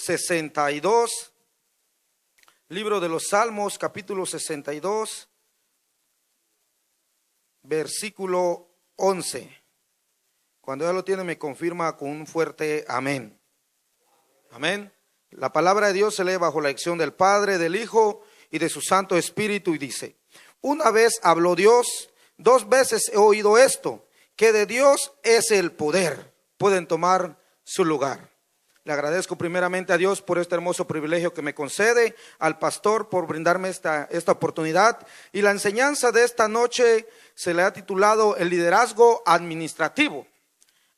62, libro de los Salmos, capítulo 62, versículo 11. Cuando ya lo tiene, me confirma con un fuerte amén. Amén. La palabra de Dios se lee bajo la dirección del Padre, del Hijo y de su Santo Espíritu, y dice: una vez habló Dios, dos veces he oído esto, que de Dios es el poder. Pueden tomar su lugar. Le agradezco primeramente a Dios por este hermoso privilegio que me concede, al pastor por brindarme esta oportunidad. Y la enseñanza de esta noche se le ha titulado el liderazgo administrativo.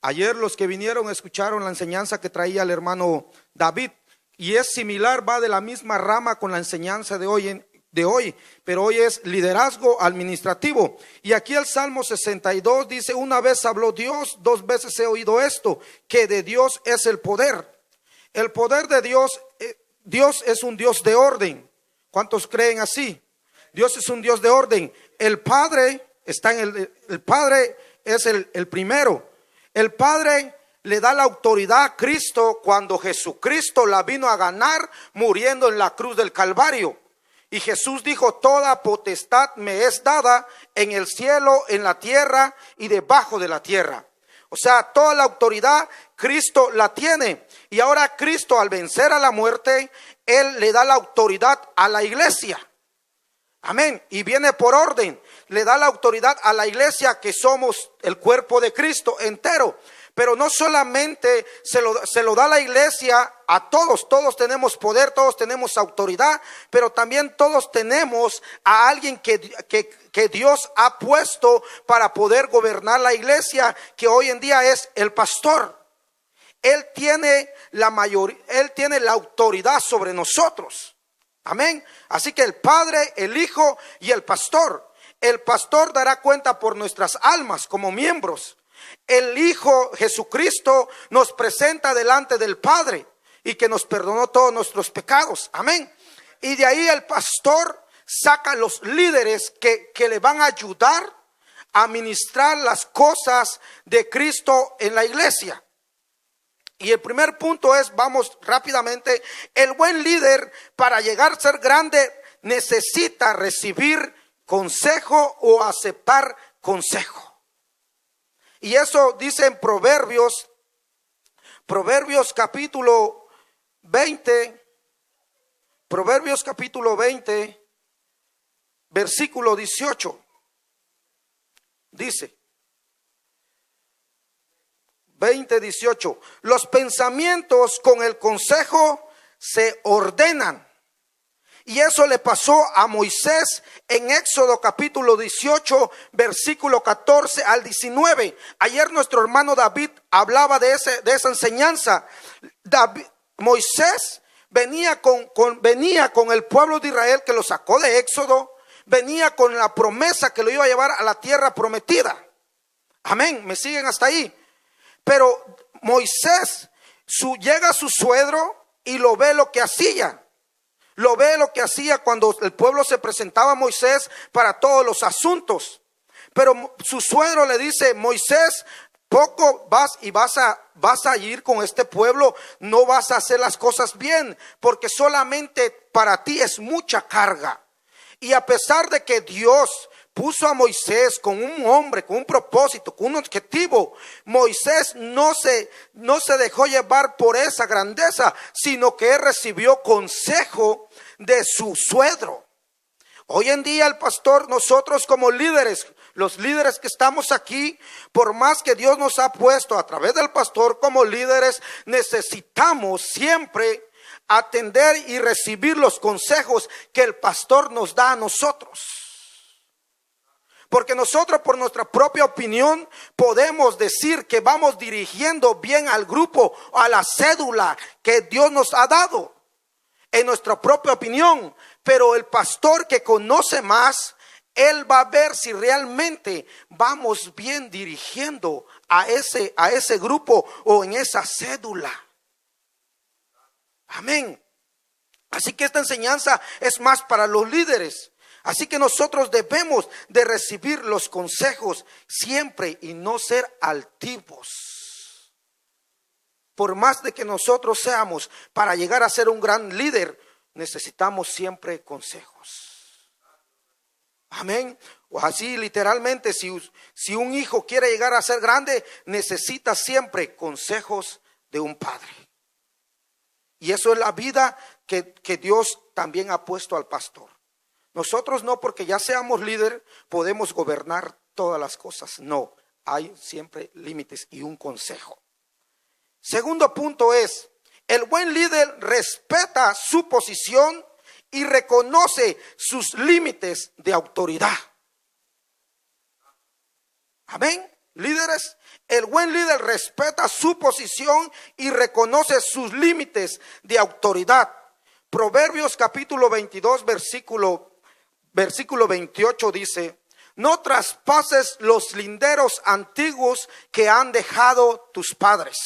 Ayer los que vinieron escucharon la enseñanza que traía el hermano David, y es similar, va de la misma rama con la enseñanza de hoy, pero hoy es liderazgo administrativo. Y aquí el Salmo 62 dice: una vez habló Dios, dos veces he oído esto, que de Dios es el poder. El poder de Dios, Dios es un Dios de orden. ¿Cuántos creen así? Dios es un Dios de orden. El Padre está en el Padre es el primero. El Padre le da la autoridad a Cristo cuando Jesucristo la vino a ganar muriendo en la cruz del Calvario. Y Jesús dijo: toda potestad me es dada en el cielo, en la tierra y debajo de la tierra. O sea, toda la autoridad Cristo la tiene. Y ahora Cristo, al vencer a la muerte, Él le da la autoridad a la iglesia. Amén. Y viene por orden. Le da la autoridad a la iglesia, que somos el cuerpo de Cristo entero. Pero no solamente se lo da la iglesia a todos. Todos tenemos poder, todos tenemos autoridad, pero también todos tenemos a alguien que Dios ha puesto para poder gobernar la iglesia, que hoy en día es el pastor. Él tiene la autoridad sobre nosotros. Amén. Así que el Padre, el Hijo y el pastor. El pastor dará cuenta por nuestras almas como miembros. El Hijo Jesucristo nos presenta delante del Padre y que nos perdonó todos nuestros pecados. Amén. Y de ahí el pastor saca los líderes que le van a ayudar a ministrar las cosas de Cristo en la iglesia. Y el primer punto es, vamos rápidamente, el buen líder, para llegar a ser grande, necesita recibir consejo o aceptar consejo. Y eso dice en Proverbios capítulo 20, versículo 18. Dice 20:18: los pensamientos con el consejo se ordenan. Y eso le pasó a Moisés en Éxodo capítulo 18, versículo 14 al 19. Ayer nuestro hermano David hablaba de esa enseñanza. Moisés venía con el pueblo de Israel que lo sacó de Éxodo. Venía con la promesa que lo iba a llevar a la tierra prometida. Amén, ¿me siguen hasta ahí? Pero Moisés llega a su suegro y lo ve lo que hacía. Lo ve lo que hacía cuando el pueblo se presentaba a Moisés para todos los asuntos. Pero su suegro le dice: Moisés, poco vas a ir con este pueblo, no vas a hacer las cosas bien, porque solamente para ti es mucha carga. Y a pesar de que Dios puso a Moisés con un hombre, con un propósito, con un objetivo, Moisés no se dejó llevar por esa grandeza, sino que él recibió consejo de su suegro. Hoy en día el pastor, nosotros como líderes, los líderes que estamos aquí, por más que Dios nos ha puesto a través del pastor como líderes, necesitamos siempre atender y recibir los consejos que el pastor nos da a nosotros. Porque nosotros, por nuestra propia opinión, podemos decir que vamos dirigiendo bien al grupo, a la cédula que Dios nos ha dado, en nuestra propia opinión. Pero el pastor que conoce más, él va a ver si realmente vamos bien dirigiendo a ese grupo o en esa cédula. Amén. Así que esta enseñanza es más para los líderes. Así que nosotros debemos de recibir los consejos siempre y no ser altivos. por más de que nosotros seamos, para llegar a ser un gran líder, necesitamos siempre consejos. Amén. O así literalmente, si un hijo quiere llegar a ser grande, necesita siempre consejos de un padre. Y eso es la vida que Dios también ha puesto al pastor. Nosotros no, porque ya seamos líder, podemos gobernar todas las cosas. No, hay siempre límites y un consejo. Segundo punto es, el buen líder respeta su posición y reconoce sus límites de autoridad. Amén. Líderes, el buen líder respeta su posición y reconoce sus límites de autoridad. Proverbios capítulo 22, versículo 28 dice: no traspases los linderos antiguos que han dejado tus padres.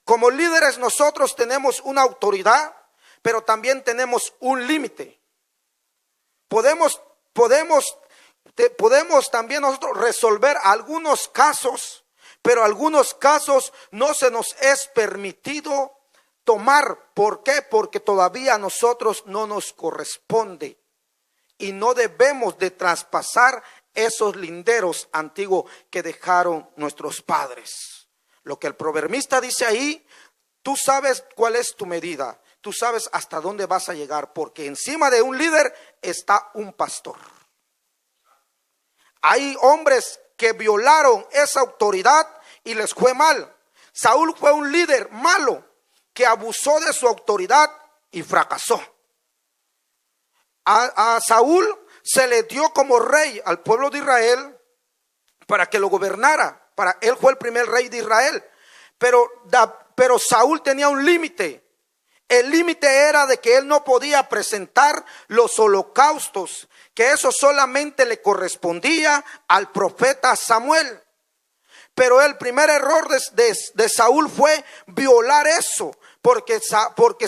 Como líderes nosotros tenemos una autoridad, pero también tenemos un límite. Podemos también nosotros resolver algunos casos, pero algunos casos no se nos es permitido tomar. ¿Por qué? Porque todavía a nosotros no nos corresponde y no debemos de traspasar esos linderos antiguos que dejaron nuestros padres. Lo que el proverbista dice ahí, tú sabes cuál es tu medida, tú sabes hasta dónde vas a llegar, porque encima de un líder está un pastor. Hay hombres que violaron esa autoridad y les fue mal. Saúl fue un líder malo que abusó de su autoridad y fracasó. A Saúl se le dio como rey al pueblo de Israel para que lo gobernara. Él fue el primer rey de Israel. Pero Saúl tenía un límite. El límite era de que él no podía presentar los holocaustos, que eso solamente le correspondía al profeta Samuel. Pero el primer error de Saúl fue violar eso, porque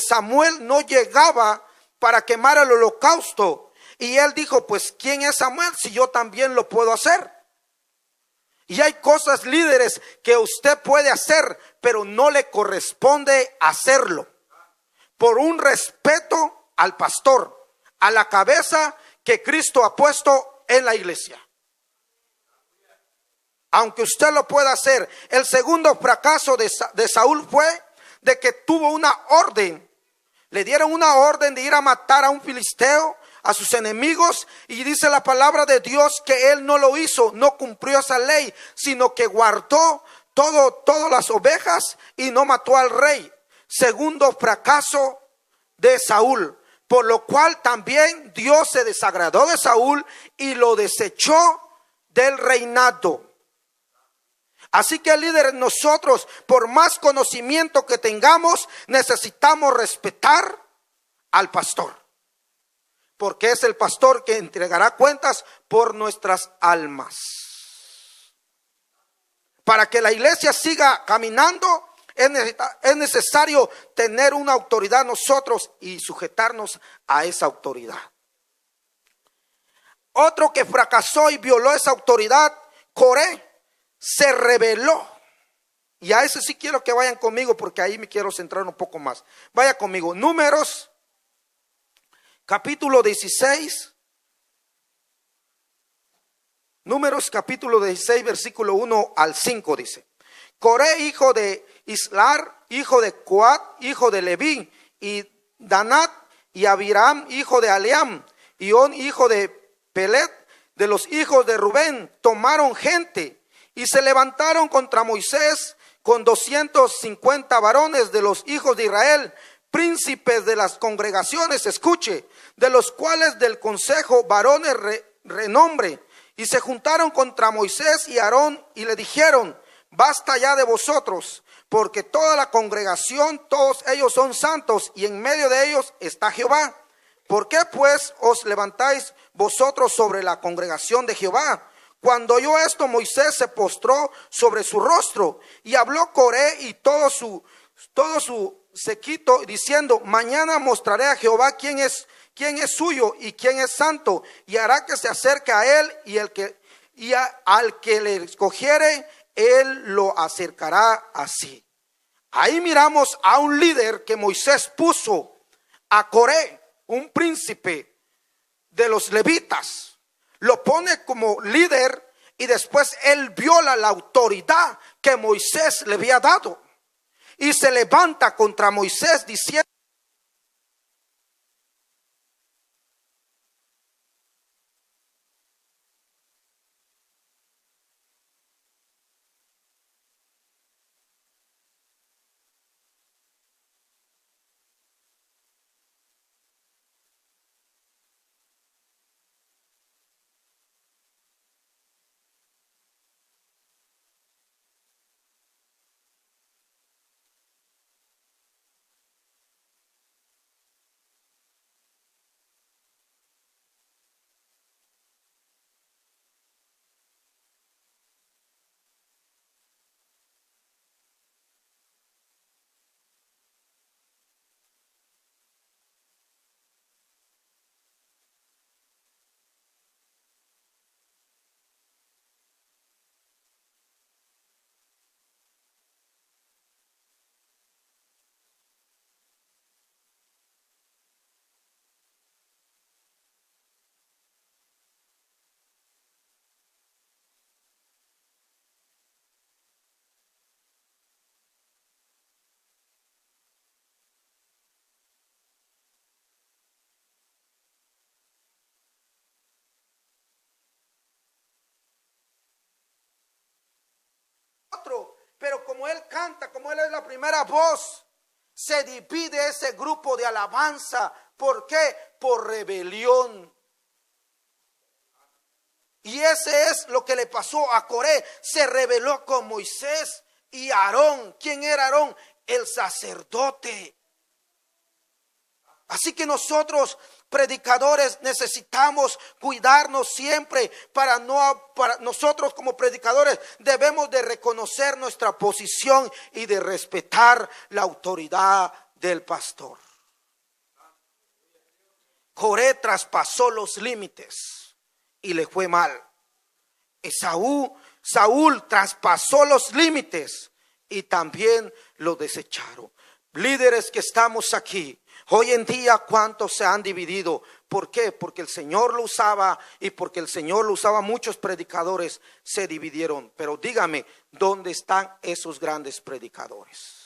Samuel no llegaba para quemar el holocausto. Y él dijo, pues ¿quién es Samuel si yo también lo puedo hacer? Y hay cosas, líderes, que usted puede hacer, pero no le corresponde hacerlo. Por un respeto al pastor, a la cabeza que Cristo ha puesto en la iglesia. Aunque usted lo pueda hacer. El segundo fracaso de Saúl fue de que tuvo una orden. Le dieron una orden de ir a matar a un filisteo, a sus enemigos, y dice la palabra de Dios que él no lo hizo, no cumplió esa ley, sino que guardó todas las ovejas y no mató al rey. Segundo fracaso de Saúl, por lo cual también Dios se desagradó de Saúl y lo desechó del reinado. Así que, líderes, nosotros, por más conocimiento que tengamos, necesitamos respetar al pastor, porque es el pastor que entregará cuentas por nuestras almas. Para que la iglesia siga caminando, es necesario tener una autoridad nosotros y sujetarnos a esa autoridad. Otro que fracasó y violó esa autoridad, Coré, se rebeló. Y a ese sí quiero que vayan conmigo, porque ahí me quiero centrar un poco más. Vaya conmigo, Números capítulo 16. Números capítulo 16, versículo 1 al 5 dice: Coré, hijo de Islar, hijo de Coat, hijo de Leví, y Danat, y Abiram, hijo de Aleam, y On, hijo de Pelet, de los hijos de Rubén, tomaron gente y se levantaron contra Moisés con 250 varones de los hijos de Israel, príncipes de las congregaciones, escuche, de los cuales del consejo varones renombre, y se juntaron contra Moisés y Aarón y le dijeron: basta ya de vosotros, porque toda la congregación, todos ellos son santos, y en medio de ellos está Jehová. ¿Por qué pues os levantáis vosotros sobre la congregación de Jehová? Cuando oyó esto, Moisés se postró sobre su rostro, y habló Coré y todo su séquito, diciendo: mañana mostraré a Jehová quién es suyo y quién es santo, y hará que se acerque a él, al que le escogiere, él lo acercará así. Ahí miramos a un líder que Moisés puso, a Coré, un príncipe de los levitas. Lo pone como líder y después él viola la autoridad que Moisés le había dado. Y se levanta contra Moisés diciendo: otro, pero como él canta, como él es la primera voz, se divide ese grupo de alabanza. ¿Por qué? Por rebelión. Y ese es lo que le pasó a Coré. Se rebeló con Moisés y Aarón. ¿Quién era Aarón? El sacerdote. Así que nosotros, predicadores, necesitamos cuidarnos siempre para nosotros como predicadores debemos de reconocer nuestra posición y de respetar la autoridad del pastor. Coré traspasó los límites y le fue mal. Saúl traspasó los límites y también lo desecharon. Líderes que estamos aquí, hoy en día, ¿cuántos se han dividido? ¿Por qué? Porque el Señor lo usaba y porque el Señor lo usaba, muchos predicadores se dividieron. Pero dígame, ¿dónde están esos grandes predicadores?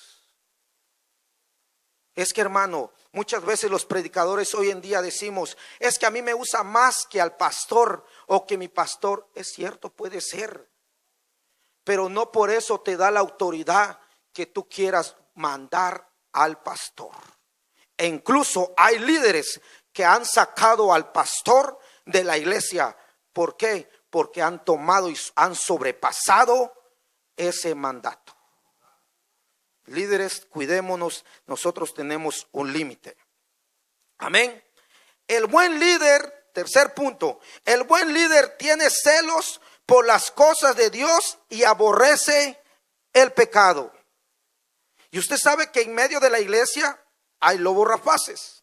Es que, hermano, muchas veces los predicadores hoy en día decimos: es que a mí me usa más que al pastor, o que mi pastor. Es cierto, puede ser, pero no por eso te da la autoridad que tú quieras mandar al pastor. E incluso hay líderes que han sacado al pastor de la iglesia. ¿Por qué? Porque han tomado y han sobrepasado ese mandato. Líderes, cuidémonos, nosotros tenemos un límite. Amén. El buen líder, tercer punto, el buen líder tiene celos por las cosas de Dios y aborrece el pecado. Y usted sabe que en medio de la iglesia hay lobos rapaces.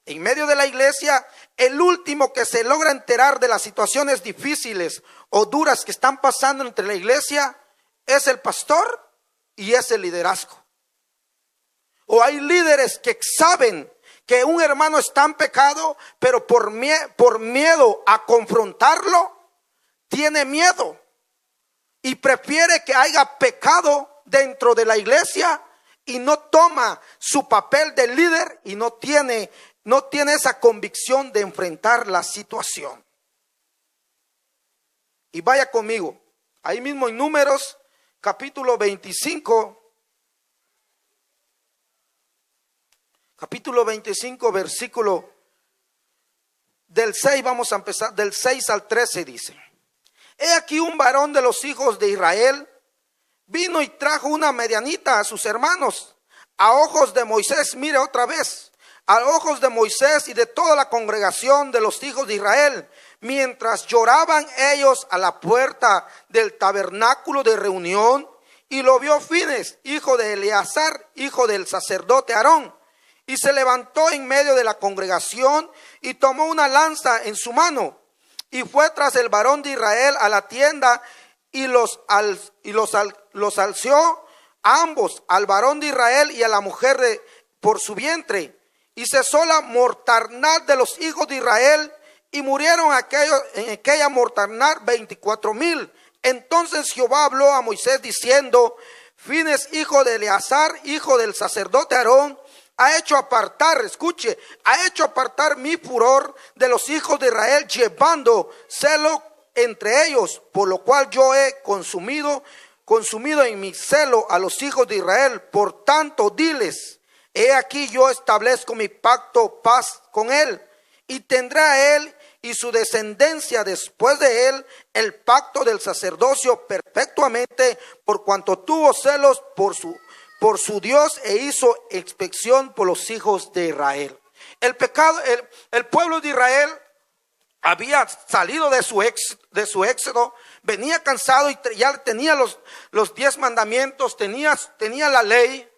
En medio de la iglesia, el último que se logra enterar de las situaciones difíciles o duras que están pasando entre la iglesia es el pastor y es el liderazgo. O hay líderes que saben que un hermano está en pecado, pero por miedo a confrontarlo, tiene miedo y prefiere que haya pecado dentro de la iglesia y no toma su papel de líder y no tiene esa convicción de enfrentar la situación. Y vaya conmigo, ahí mismo en Números, capítulo 25, versículo del 6, vamos a empezar, del 6 al 13 dice: he aquí un varón de los hijos de Israel vino y trajo una medianita a sus hermanos, a ojos de Moisés. Mire otra vez, a ojos de Moisés y de toda la congregación de los hijos de Israel, mientras lloraban ellos a la puerta del tabernáculo de reunión. Y lo vio Fines, hijo de Eleazar, hijo del sacerdote Aarón, y se levantó en medio de la congregación y tomó una lanza en su mano y fue tras el varón de Israel a la tienda y los alció a ambos, al varón de Israel y a la mujer por su vientre. Y cesó la mortandad de los hijos de Israel, y murieron en aquella mortandad 24,000. Entonces Jehová habló a Moisés diciendo: Fines, hijo de Eleazar, hijo del sacerdote Aarón, ha hecho apartar, escuche, ha hecho apartar mi furor de los hijos de Israel, llevando celo entre ellos, por lo cual yo he consumido en mi celo a los hijos de Israel. Por tanto, diles: he aquí yo establezco mi pacto paz con él, y tendrá él y su descendencia después de él el pacto del sacerdocio perpetuamente, por cuanto tuvo celos por su Dios e hizo inspección por los hijos de Israel. El pueblo de Israel había salido de su éxodo, venía cansado y ya tenía los 10 mandamientos, tenía la ley,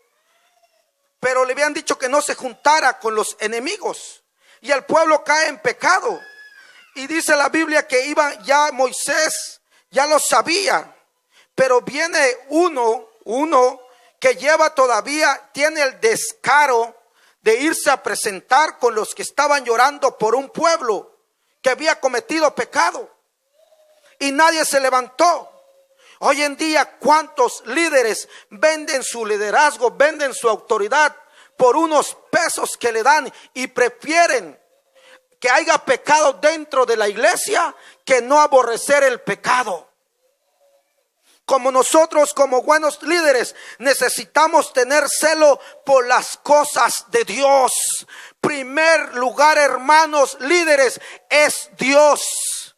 pero le habían dicho que no se juntara con los enemigos, y el pueblo cae en pecado. Y dice la Biblia que iba ya Moisés, ya lo sabía, pero viene uno que tiene el descaro de irse a presentar con los que estaban llorando por un pueblo que había cometido pecado, y nadie se levantó. Hoy en día, ¿cuántos líderes venden su liderazgo, venden su autoridad por unos pesos que le dan, y prefieren que haya pecado dentro de la iglesia que no aborrecer el pecado? Como nosotros, como buenos líderes, necesitamos tener celo por las cosas de Dios. Primer lugar, hermanos líderes, es Dios.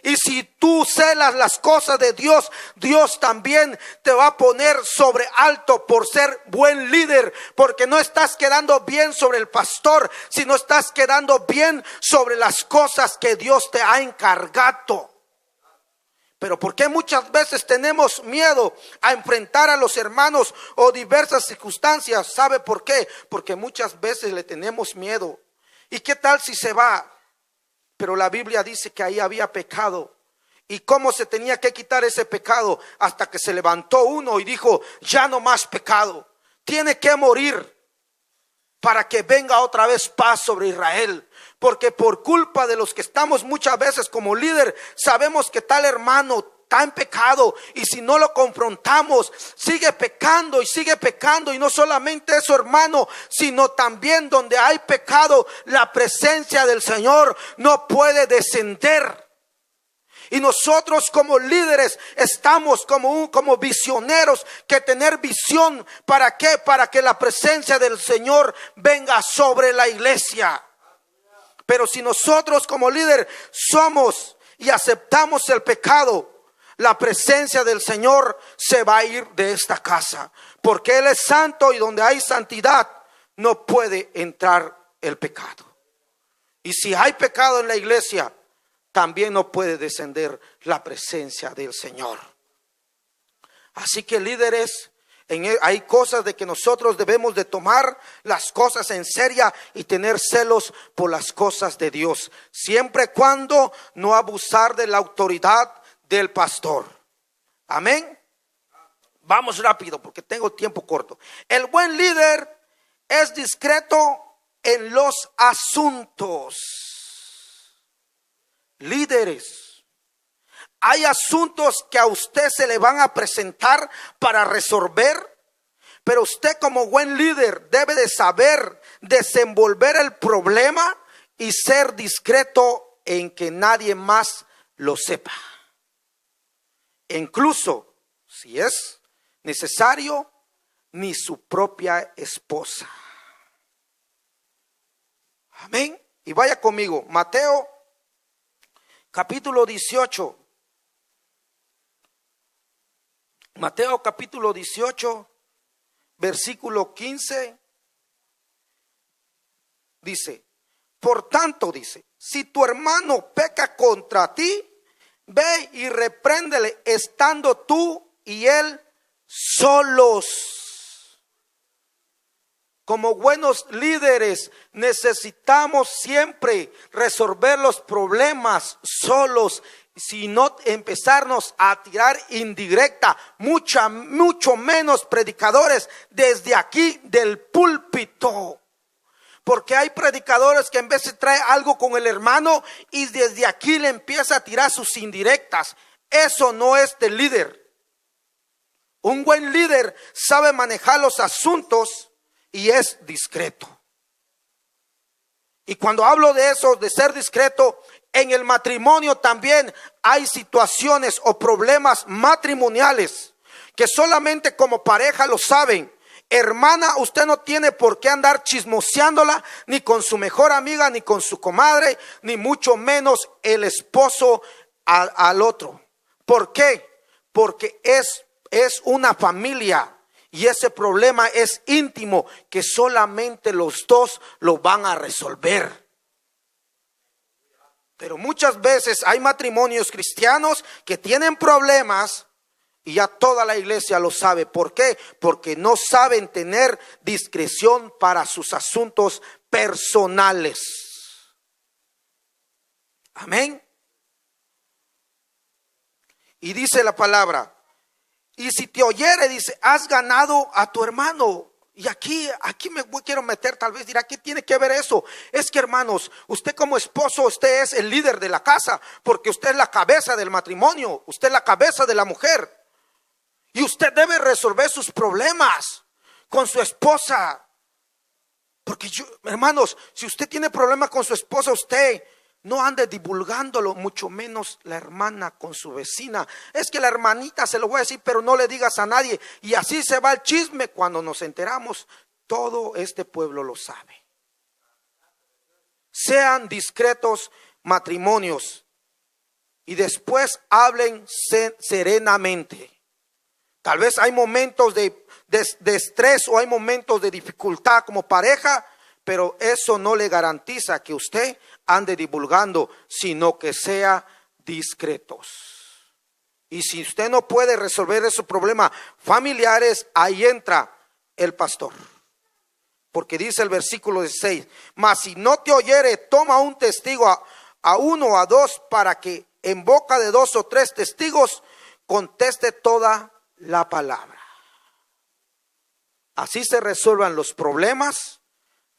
Y si tú celas las cosas de Dios, Dios también te va a poner sobre alto por ser buen líder, porque no estás quedando bien sobre el pastor, sino estás quedando bien sobre las cosas que Dios te ha encargado. Pero ¿por qué muchas veces tenemos miedo a enfrentar a los hermanos o diversas circunstancias? ¿Sabe por qué? Porque muchas veces le tenemos miedo. ¿Y qué tal si se va? Pero la Biblia dice que ahí había pecado. ¿Y cómo se tenía que quitar ese pecado? Hasta que se levantó uno y dijo: ya no más pecado, tiene que morir para que venga otra vez paz sobre Israel. Porque por culpa de los que estamos muchas veces como líder, sabemos que tal hermano está en pecado, y si no lo confrontamos, sigue pecando, y no solamente eso, hermano, sino también donde hay pecado, la presencia del Señor no puede descender. Y nosotros como líderes estamos como visioneros, que tener visión. ¿Para qué? Para que la presencia del Señor venga sobre la iglesia. Pero si nosotros como líder somos y aceptamos el pecado, la presencia del Señor se va a ir de esta casa, porque Él es santo, y donde hay santidad no puede entrar el pecado. Y si hay pecado en la iglesia, también no puede descender la presencia del Señor. Así que líderes, hay cosas de que nosotros debemos de tomar las cosas en serio y tener celos por las cosas de Dios, siempre y cuando no abusar de la autoridad del pastor. Amén. Vamos rápido porque tengo tiempo corto. El buen líder es discreto en los asuntos. Líderes, hay asuntos que a usted se le van a presentar para resolver, pero usted como buen líder debe de saber desenvolver el problema y ser discreto en que nadie más lo sepa. Incluso, si es necesario, ni su propia esposa. Amén. Y vaya conmigo, Mateo capítulo 18. Mateo capítulo 18, versículo 15. Dice: por tanto, dice, si tu hermano peca contra ti, ve y repréndele estando tú y él solos. Como buenos líderes necesitamos siempre resolver los problemas solos sino empezarnos a tirar indirecta, mucho menos predicadores desde aquí del púlpito. Porque hay predicadores que en vez de traer algo con el hermano y desde aquí le empieza a tirar sus indirectas. Eso no es de líder. Un buen líder sabe manejar los asuntos y es discreto. Y cuando hablo de eso, de ser discreto, en el matrimonio también hay situaciones o problemas matrimoniales que solamente como pareja lo saben. Hermana, usted no tiene por qué andar chismoseándola ni con su mejor amiga, ni con su comadre, ni mucho menos el esposo al otro. ¿Por qué? Porque es una familia y ese problema es íntimo que solamente los dos lo van a resolver. Pero muchas veces hay matrimonios cristianos que tienen problemas y ya toda la iglesia lo sabe. ¿Por qué? Porque no saben tener discreción para sus asuntos personales. Amén. Y dice la palabra, y si te oyere, dice, has ganado a tu hermano. Y aquí me quiero meter, tal vez dirá, ¿qué tiene que ver eso? Es que, hermanos, usted como esposo, usted es el líder de la casa, porque usted es la cabeza del matrimonio, usted es la cabeza de la mujer. Y usted debe resolver sus problemas con su esposa. Porque hermanos, si usted tiene problemas con su esposa, usted no ande divulgándolo, mucho menos la hermana con su vecina. Es que la hermanita se lo voy a decir, pero no le digas a nadie. Y así se va el chisme. Cuando nos enteramos, todo este pueblo lo sabe. Sean discretos matrimonios y después hablen serenamente. Tal vez hay momentos de estrés o hay momentos de dificultad como pareja, pero eso no le garantiza que usted ande divulgando, sino que sea discretos. Y si usted no puede resolver esos problemas familiares, ahí entra el pastor. Porque dice el versículo 16, mas si no te oyere, toma un testigo a uno o a dos, para que en boca de 2 o 3 testigos conteste toda la palabra. Así se resuelvan los problemas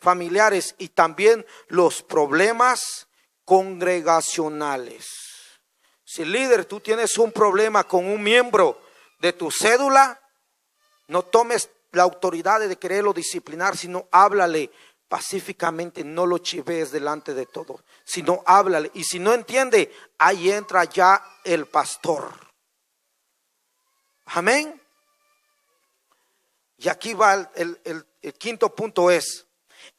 familiares y también los problemas congregacionales. Si líder, tú tienes un problema con un miembro de tu cédula, no tomes la autoridad de quererlo disciplinar, sino háblale pacíficamente, no lo chives delante de todo, sino háblale. Y si no entiende, ahí entra ya el pastor. Amén. Y aquí va el quinto punto es,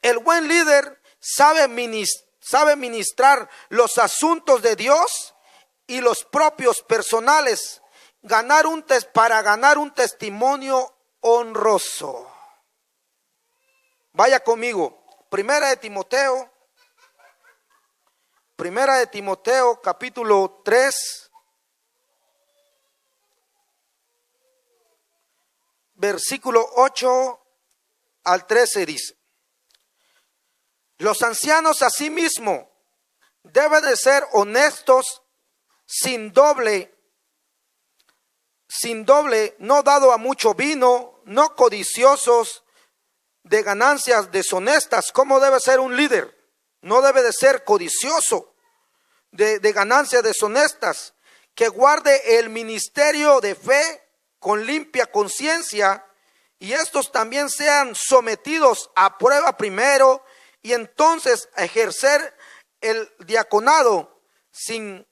el buen líder sabe ministrar los asuntos de Dios y los propios personales, para ganar un testimonio honroso. Vaya conmigo, Primera de Timoteo capítulo 3, versículo 8 al 13 dice: los ancianos asimismo deben de ser honestos, sin doble, no dado a mucho vino, no codiciosos de ganancias deshonestas. ¿Cómo debe ser un líder? No debe de ser codicioso de ganancias deshonestas, que guarde el ministerio de fe con limpia conciencia, y estos también sean sometidos a prueba primero, y entonces a ejercer el diaconado sin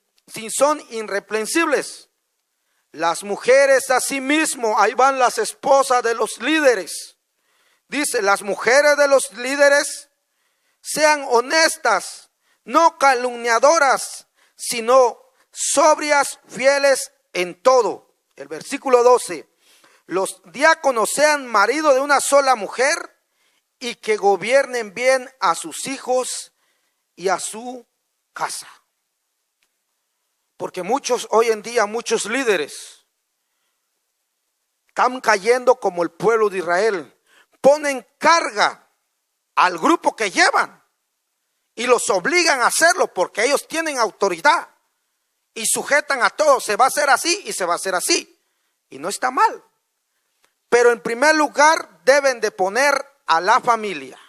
son irreprensibles. Las mujeres asimismo, ahí van las esposas de los líderes. Dice, las mujeres de los líderes sean honestas, no calumniadoras, sino sobrias, fieles en todo. El versículo 12, los diáconos sean marido de una sola mujer y que gobiernen bien a sus hijos y a su casa. Porque hoy en día muchos líderes están cayendo como el pueblo de Israel. Ponen carga al grupo que llevan y los obligan a hacerlo porque ellos tienen autoridad. y sujetan a todos. Se va a hacer así y se va a hacer así. Y no está mal. Pero en primer lugar deben de poner a la familia.